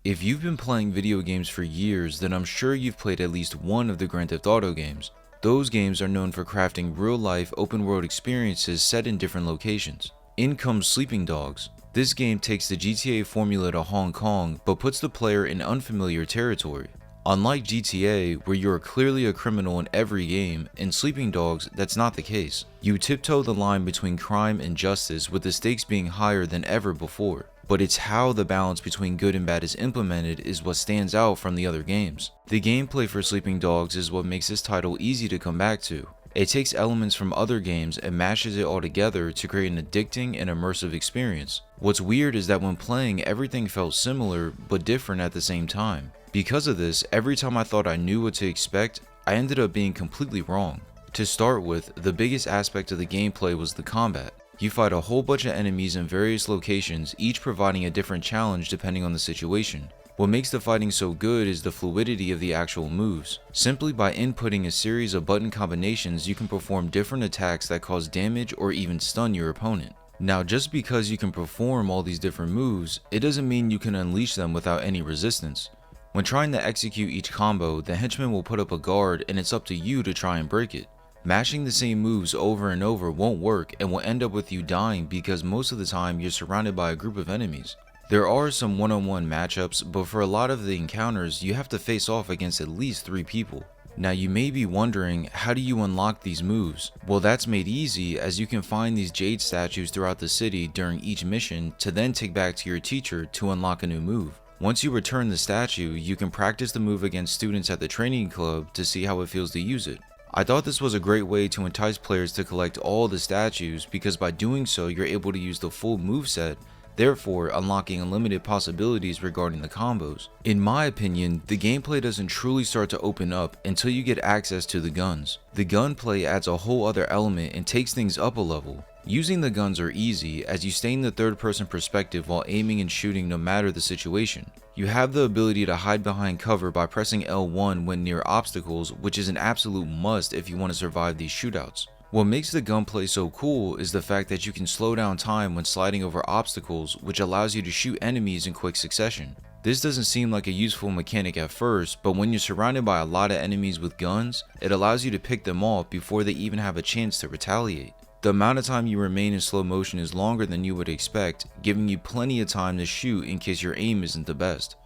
If you've been playing video games for years, then I'm sure you've played at least one of the Grand Theft Auto games. Those games are known for crafting real-life open-world experiences set in different locations. In comes Sleeping Dogs. This game takes the GTA formula to Hong Kong, but puts the player in unfamiliar territory. Unlike GTA, where you are clearly a criminal in every game, in Sleeping Dogs, that's not the case. You tiptoe the line between crime and justice, with the stakes being higher than ever before. But it's how the balance between good and bad is implemented is what stands out from the other games. The gameplay for Sleeping Dogs is what makes this title easy to come back to. It takes elements from other games and mashes it all together to create an addicting and immersive experience. What's weird is that when playing, everything felt similar but different at the same time. Because of this, every time I thought I knew what to expect, I ended up being completely wrong. To start with, the biggest aspect of the gameplay was the combat. You fight a whole bunch of enemies in various locations, each providing a different challenge depending on the situation. What makes the fighting so good is the fluidity of the actual moves. Simply by inputting a series of button combinations, you can perform different attacks that cause damage or even stun your opponent. Now, just because you can perform all these different moves, it doesn't mean you can unleash them without any resistance. When trying to execute each combo, the henchman will put up a guard and it's up to you to try and break it. Mashing the same moves over and over won't work and will end up with you dying because most of the time you're surrounded by a group of enemies. There are some one-on-one matchups, but for a lot of the encounters you have to face off against at least 3 people. Now you may be wondering, how do you unlock these moves? Well, that's made easy as you can find these jade statues throughout the city during each mission to then take back to your teacher to unlock a new move. Once you return the statue, you can practice the move against students at the training club to see how it feels to use it. I thought this was a great way to entice players to collect all the statues because by doing so you're able to use the full moveset, therefore unlocking unlimited possibilities regarding the combos. In my opinion, the gameplay doesn't truly start to open up until you get access to the guns. The gunplay adds a whole other element and takes things up a level. Using the guns are easy as you stay in the third person perspective while aiming and shooting no matter the situation. You have the ability to hide behind cover by pressing L1 when near obstacles, which is an absolute must if you want to survive these shootouts. What makes the gunplay so cool is the fact that you can slow down time when sliding over obstacles, which allows you to shoot enemies in quick succession. This doesn't seem like a useful mechanic at first, but when you're surrounded by a lot of enemies with guns, it allows you to pick them off before they even have a chance to retaliate. The amount of time you remain in slow motion is longer than you would expect, giving you plenty of time to shoot in case your aim isn't the best.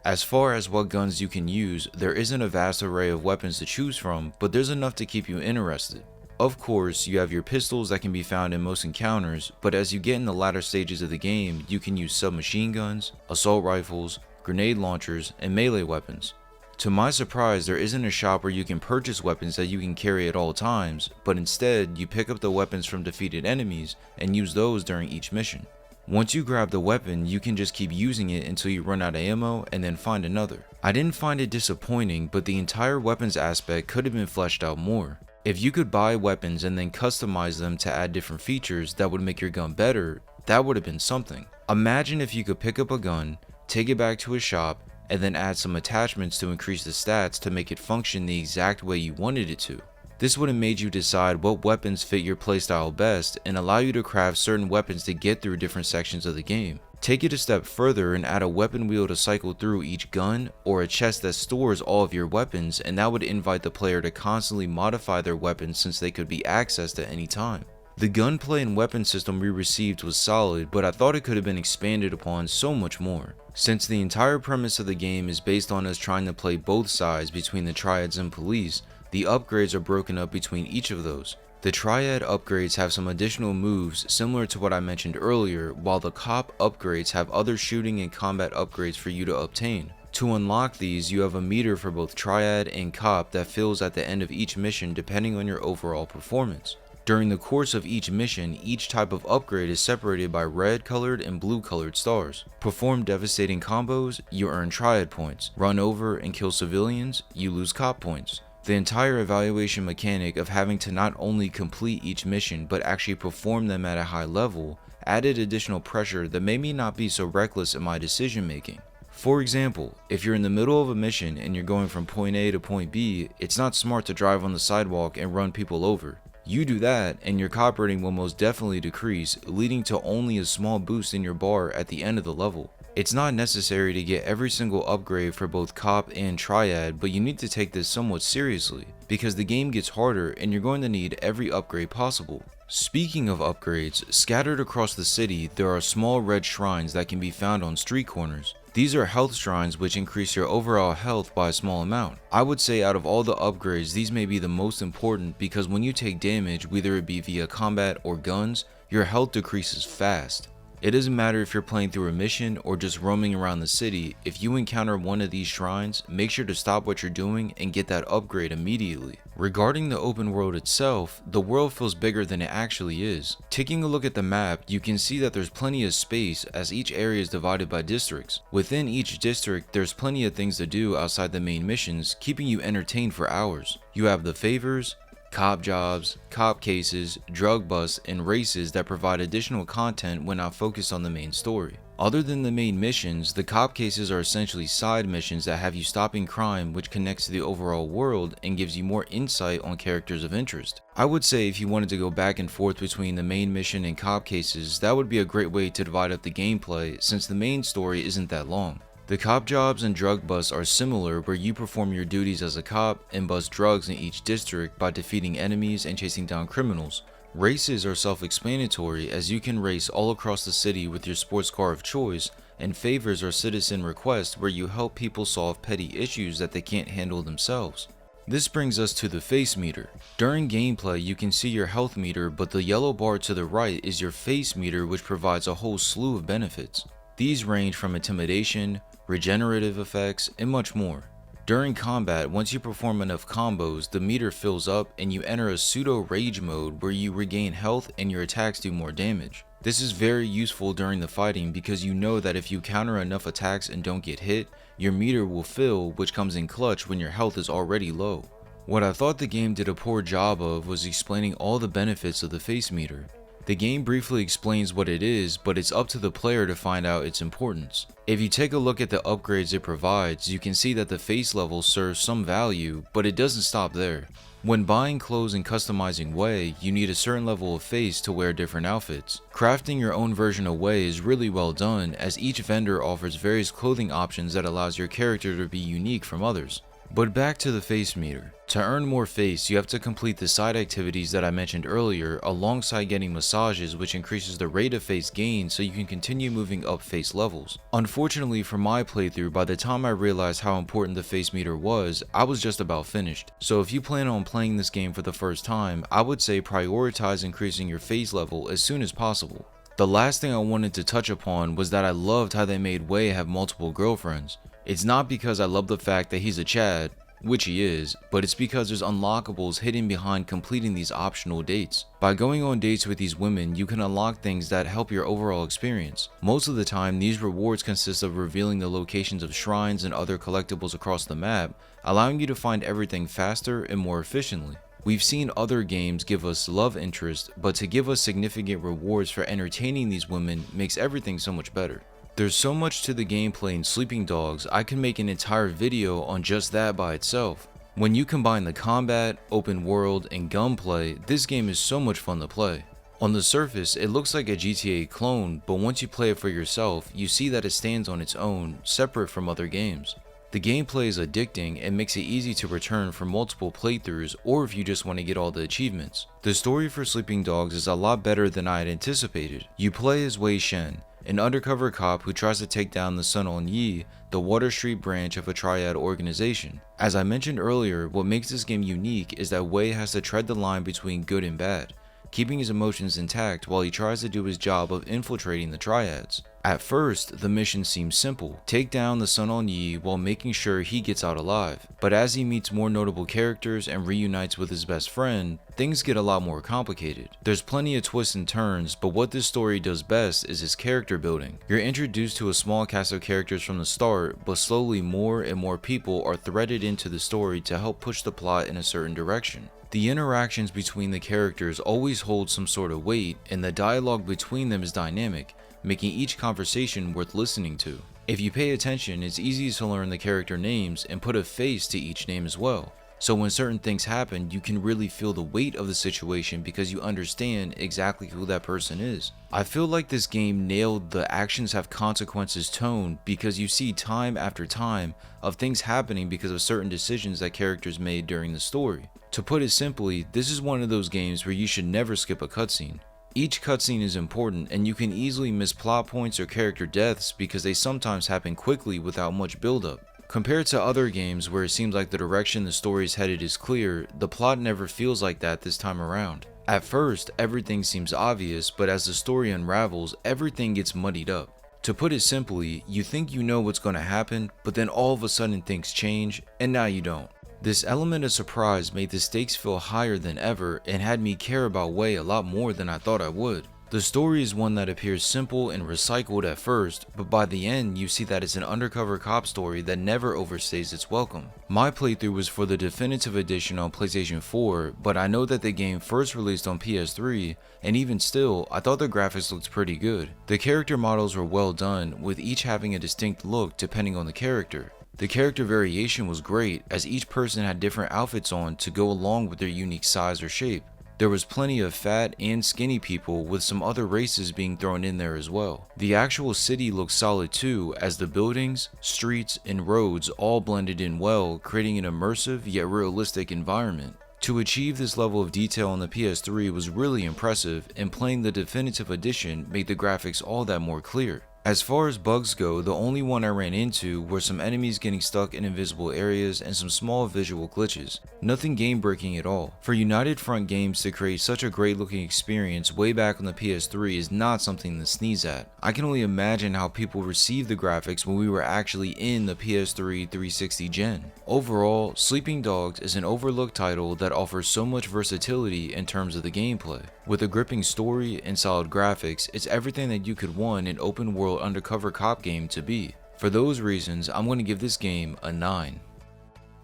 As far as what guns you can use, there isn't a vast array of weapons to choose from, but there's enough to keep you interested. Of course, you have your pistols that can be found in most encounters, but as you get in the latter stages of the game, you can use submachine guns, assault rifles, grenade launchers, and melee weapons. To my surprise, there isn't a shop where you can purchase weapons that you can carry at all times, but instead, you pick up the weapons from defeated enemies and use those during each mission. Once you grab the weapon, you can just keep using it until you run out of ammo and then find another. I didn't find it disappointing, but the entire weapons aspect could have been fleshed out more. If you could buy weapons and then customize them to add different features that would make your gun better, that would have been something. Imagine if you could pick up a gun, take it back to a shop, and then add some attachments to increase the stats to make it function the exact way you wanted it to. This would have made you decide what weapons fit your playstyle best and allow you to craft certain weapons to get through different sections of the game. Take it a step further and add a weapon wheel to cycle through each gun, or a chest that stores all of your weapons, and that would invite the player to constantly modify their weapons since they could be accessed at any time. The gunplay and weapon system we received was solid, but I thought it could have been expanded upon so much more. Since the entire premise of the game is based on us trying to play both sides between the triads and police, the upgrades are broken up between each of those. The triad upgrades have some additional moves similar to what I mentioned earlier, while the cop upgrades have other shooting and combat upgrades for you to obtain. To unlock these, you have a meter for both triad and cop that fills at the end of each mission depending on your overall performance. During the course of each mission, each type of upgrade is separated by red colored and blue colored stars. Perform devastating combos, you earn triad points. Run over and kill civilians, you lose cop points. The entire evaluation mechanic of having to not only complete each mission but actually perform them at a high level added additional pressure that made me not be so reckless in my decision making. For example, if you're in the middle of a mission and you're going from point A to point B, it's not smart to drive on the sidewalk and run people over. You do that and your cop rating will most definitely decrease, leading to only a small boost in your bar at the end of the level. It's not necessary to get every single upgrade for both Cop and Triad, but you need to take this somewhat seriously, because the game gets harder and you're going to need every upgrade possible. Speaking of upgrades, scattered across the city, there are small red shrines that can be found on street corners. These are health shrines which increase your overall health by a small amount. I would say out of all the upgrades, these may be the most important because when you take damage, whether it be via combat or guns, your health decreases fast. It doesn't matter if you're playing through a mission or just roaming around the city, if you encounter one of these shrines, make sure to stop what you're doing and get that upgrade immediately. Regarding the open world itself, the world feels bigger than it actually is. Taking a look at the map, you can see that there's plenty of space as each area is divided by districts. Within each district, there's plenty of things to do outside the main missions, keeping you entertained for hours. You have the favors, cop jobs, cop cases, drug busts, and races that provide additional content when not focused on the main story. Other than the main missions, the cop cases are essentially side missions that have you stopping crime, which connects to the overall world and gives you more insight on characters of interest. I would say if you wanted to go back and forth between the main mission and cop cases, that would be a great way to divide up the gameplay since the main story isn't that long. The cop jobs and drug busts are similar, where you perform your duties as a cop and bust drugs in each district by defeating enemies and chasing down criminals. Races are self-explanatory, as you can race all across the city with your sports car of choice, and favors are citizen requests where you help people solve petty issues that they can't handle themselves. This brings us to the face meter. During gameplay, you can see your health meter, but the yellow bar to the right is your face meter, which provides a whole slew of benefits. These range from intimidation, regenerative effects, and much more. During combat, once you perform enough combos, the meter fills up and you enter a pseudo rage mode where you regain health and your attacks do more damage. This is very useful during the fighting because you know that if you counter enough attacks and don't get hit, your meter will fill, which comes in clutch when your health is already low. What I thought the game did a poor job of was explaining all the benefits of the face meter. The game briefly explains what it is, but it's up to the player to find out its importance. If you take a look at the upgrades it provides, you can see that the face level serves some value, but it doesn't stop there. When buying clothes and customizing Way, you need a certain level of face to wear different outfits. Crafting your own version of Way is really well done, as each vendor offers various clothing options that allows your character to be unique from others. But back to the face meter. To earn more face, you have to complete the side activities that I mentioned earlier alongside getting massages, which increases the rate of face gain so you can continue moving up face levels. Unfortunately for my playthrough, by the time I realized how important the face meter was, I was just about finished. So if you plan on playing this game for the first time, I would say prioritize increasing your face level as soon as possible. The last thing I wanted to touch upon was that I loved how they made Way have multiple girlfriends. It's not because I love the fact that he's a Chad, which he is, but it's because there's unlockables hidden behind completing these optional dates. By going on dates with these women, you can unlock things that help your overall experience. Most of the time, these rewards consist of revealing the locations of shrines and other collectibles across the map, allowing you to find everything faster and more efficiently. We've seen other games give us love interest, but to give us significant rewards for entertaining these women makes everything so much better. There's so much to the gameplay in Sleeping Dogs, I can make an entire video on just that by itself. When you combine the combat, open world, and gunplay, this game is so much fun to play. On the surface, it looks like a GTA clone, but once you play it for yourself, you see that it stands on its own, separate from other games. The gameplay is addicting and makes it easy to return for multiple playthroughs or if you just want to get all the achievements. The story for Sleeping Dogs is a lot better than I had anticipated. You play as Wei Shen, an undercover cop who tries to take down the Sun On Yi, the Water Street branch of a triad organization. As I mentioned earlier, what makes this game unique is that Wei has to tread the line between good and bad, keeping his emotions intact while he tries to do his job of infiltrating the triads. At first, the mission seems simple: take down the Sun On Yi while making sure he gets out alive. But as he meets more notable characters and reunites with his best friend, things get a lot more complicated. There's plenty of twists and turns, but what this story does best is its character building. You're introduced to a small cast of characters from the start, but slowly more and more people are threaded into the story to help push the plot in a certain direction. The interactions between the characters always hold some sort of weight, and the dialogue between them is dynamic, making each conversation worth listening to. If you pay attention, it's easy to learn the character names and put a face to each name as well. So when certain things happen, you can really feel the weight of the situation because you understand exactly who that person is. I feel like this game nailed the actions have consequences tone because you see time after time of things happening because of certain decisions that characters made during the story. To put it simply, this is one of those games where you should never skip a cutscene. Each cutscene is important, and you can easily miss plot points or character deaths because they sometimes happen quickly without much buildup. Compared to other games where it seems like the direction the story is headed is clear, the plot never feels like that this time around. At first, everything seems obvious, but as the story unravels, everything gets muddied up. To put it simply, you think you know what's going to happen, but then all of a sudden things change, and now you don't. This element of surprise made the stakes feel higher than ever and had me care about Wei a lot more than I thought I would. The story is one that appears simple and recycled at first, but by the end you see that it's an undercover cop story that never overstays its welcome. My playthrough was for the definitive edition on PlayStation 4, but I know that the game first released on PS3, and even still, I thought the graphics looked pretty good. The character models were well done, with each having a distinct look depending on the character. The character variation was great, as each person had different outfits on to go along with their unique size or shape. There was plenty of fat and skinny people, with some other races being thrown in there as well. The actual city looked solid too, as the buildings, streets, and roads all blended in well, creating an immersive yet realistic environment. To achieve this level of detail on the PS3 was really impressive, and playing the definitive edition made the graphics all that more clear. As far as bugs go, the only one I ran into were some enemies getting stuck in invisible areas and some small visual glitches. Nothing game breaking at all. For United Front Games to create such a great looking experience way back on the PS3 is not something to sneeze at. I can only imagine how people received the graphics when we were actually in the PS3 360 gen. Overall, Sleeping Dogs is an overlooked title that offers so much versatility in terms of the gameplay. With a gripping story and solid graphics, it's everything that you could want an open world undercover cop game to be. For those reasons, I'm going to give this game a 9.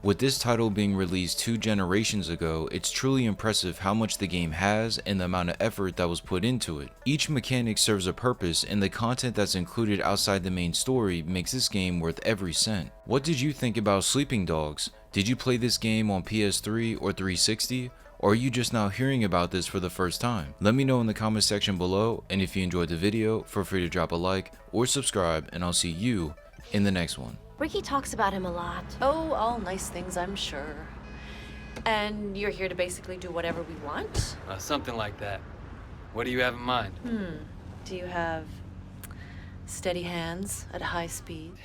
With this title being released 2 generations ago, it's truly impressive how much the game has and the amount of effort that was put into it. Each mechanic serves a purpose, and the content that's included outside the main story makes this game worth every cent. What did you think about Sleeping Dogs? Did you play this game on PS3 or 360? Or are you just now hearing about this for the first time? Let me know in the comment section below, and if you enjoyed the video, feel free to drop a like or subscribe, and I'll see you in the next one. Ricky talks about him a lot. Oh, all nice things, I'm sure. And you're here to basically do whatever we want? Something like that. What do you have in mind? Do you have steady hands at high speeds?